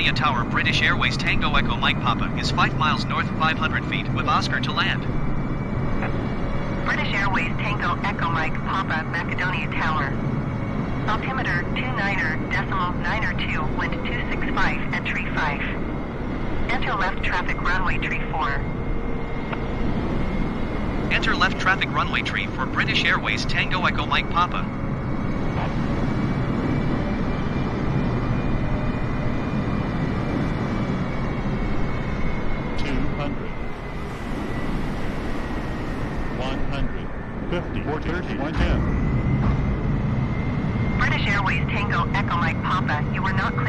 Macedonia Tower. British Airways Tango Echo Mike Papa is 5 miles north, 500 feet, with Oscar to land. British Airways Tango Echo Mike Papa, Macedonia Tower. Altimeter 29.902, wind 265, entry 5. Enter left traffic runway tree 4. Enter left traffic runway tree for British Airways Tango Echo Mike Papa. British Airways Tango Echo Mike Papa, you were not cleared.